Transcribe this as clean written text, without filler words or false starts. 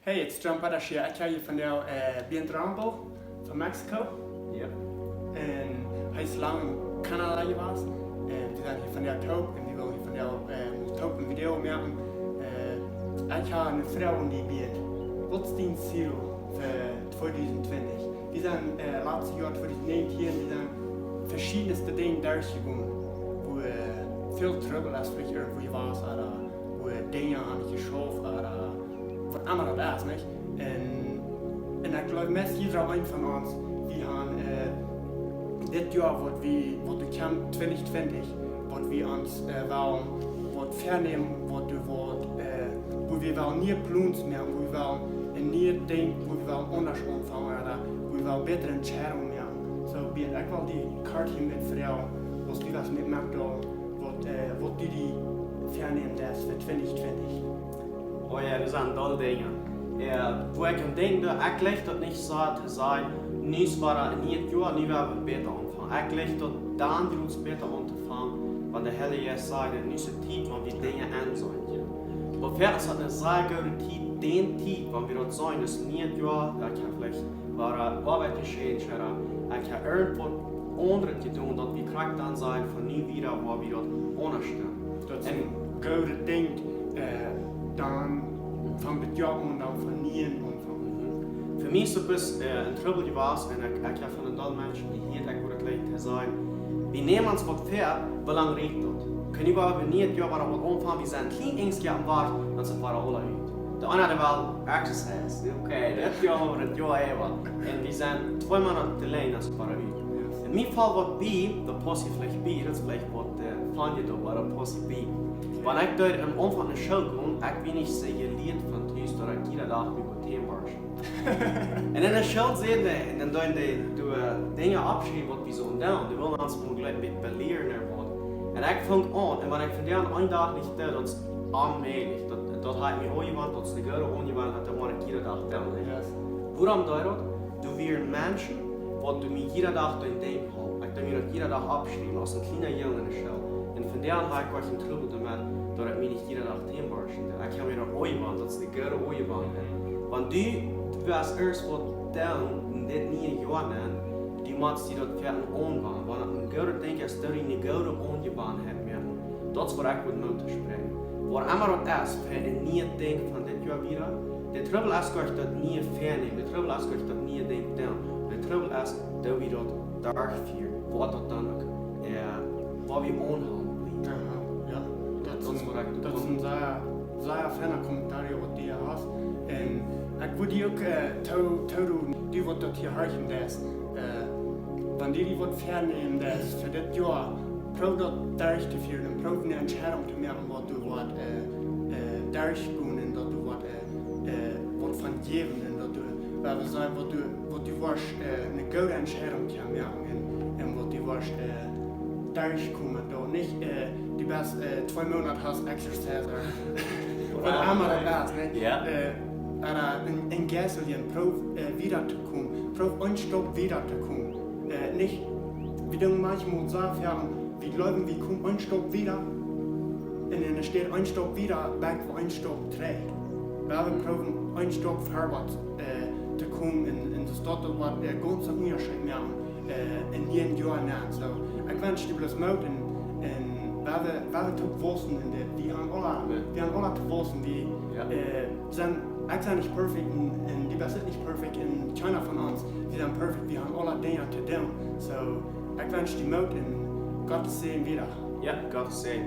Hey, it's John Padash hier. Ik ga je van jou Bientrambel van Mexico. Ja. En hij is lang in Canada geweest. En we zijn hier van jou Toop en we willen hier van jou Toop een video maken. Ik ga een vrouw die biedt godsdienstziel voor 2020. We zijn laatste jaar 2019 we zijn verschiedenste dingen doorgegaan. Wo veel trouble is voor irgendwo je was, wo dingen aan je schoof, wat andere dat is, niet? En ik geloof met iedereen van ons, we gaan dit jaar wat de camp 2020, wat we ons wel wat vernemen, wo we wel niet pluns meer, wo we wel een nieuw ding, wo we wel anders ontvangen, wo we wel betere entscheidungen meer. Zo ben ik wel die kaart hier met vrouw, als die was met McDonald's, wat die vernemen is voor 2020. Oh ja, das sind tolle Dinge. Wo ich denke, ich leg das nicht so zu sein, nicht war nicht Jahr, nie werden wir besser anfangen. Ich leg das dann, die uns besser anfangen, weil der Herr Jesus sagt, nicht so tief, wenn wir Dinge ansehen. Aber für uns hat eine sehr gute Zeit, den Zeit, wenn wir das sagen, ist nicht Jahr, ich kann vielleicht Arbeit geschehen, ich kann irgendwo anderes tun, dass wir krank dann sein, von nie wieder, wo wir das unterstellen. Dat is een goede ding. Dan van het jaar en dan van niet omvang. Für mich so bis ein Trouble gewesen, und ich habe von den dollen Menschen, die hier gleich zu sein, wir nehmen uns was fair, wie lange regt das? Können wir aber nicht, ja, aber was umfahren, wir sind klein ängstlich am Wart, dann sind wir alle ut. Der eine hat wel exercise, okay, das Jahr oder das Jahr eben. Und wir sind 2 Monate allein, dann sind wir ut. In meinem Fall, was das passiert vielleicht bei, das ist vielleicht was Planje da war, das passiert bei. Wenn ich dort am Anfang eine Schule gehe, ich bin nicht sehr geliebt von Tisch, dass ich jeden Tag mit dem Thema warsche. Und in der Schule sehen die, und dann du Dinge abschreiben, was wir so und dann, die wollen uns gleich mit belehren oder was. Und ich fange an, und wenn ich von denen einen Tag nicht tue, das ist allmählich. Das hat mir auch jemand, das ist eine gute Ungewöhnung, hat man jeden Tag tun. Warum das? Du wirst Menschen, die du mir jeden Tag in Denken hast. Ich tue mir das jeden Tag abschreiben, als ein kleiner Junge in der Schule. Und von deren habe ich einen Trouble damit, dass ich mich nicht jeden Tag hinbarschen kann. Ich habe mir noch Oiwan, das ist eine gute Oiwan. Wenn du wirst erst was tun und das nie Jahr nennen, du machst dir das für einen Ohnwahn. Wenn du ein guter Ding ist, dass du eine gute Ohnwahn hast, das ist, was ich mit Mut sprechen. Wo immer das ist, für ein neues Ding von das Jahr wieder, der Trouble ist, dass ich das nie vernehmen, der Trouble ist, dass ich das nie denke. Der Trouble ist, dass wir das durchführen, was das dann auch, was wir anhaben. Ja, dat is een zeer fijne commentaar wat die had. En ik wil die ook toedoen, die wat dat hier hartje is. Wanneer die wat vernemen is voor dit jaar, probeer dat durch te vieren en probeer een entscheiding te maken wat du wat durchgaan en dat du wat van geven en dat du, we zijn wat du was een goede entscheiding kan maken en wat du was durchkommen, doch nicht die best 2 Monate hast Exercise oder einmal das, ne? Ja. In Gäselien, prof wiederzukommen, prof einen Stopp wiederzukommen. Nicht, wir denken manchmal so, wir glauben, wir kommen einen Stopp wieder und dann steht ein Stopp wieder weg, wo ein Stopp trägt. Wir proben einen Stopp vorwärts zu kommen in das dort, was ganz Unterschied machen in jedem Jahr nach. So, ich wünsche dir bloß Mut und wir zu wissen, wir haben alle zu wissen, ich bin nicht perfekt und die sind nicht perfekt in keiner von uns. Wir sind perfekt, wir haben alle Dinge zu tun. So, ich wünsche dir Mut und Gott sehen wieder. Ja, Gott sehen.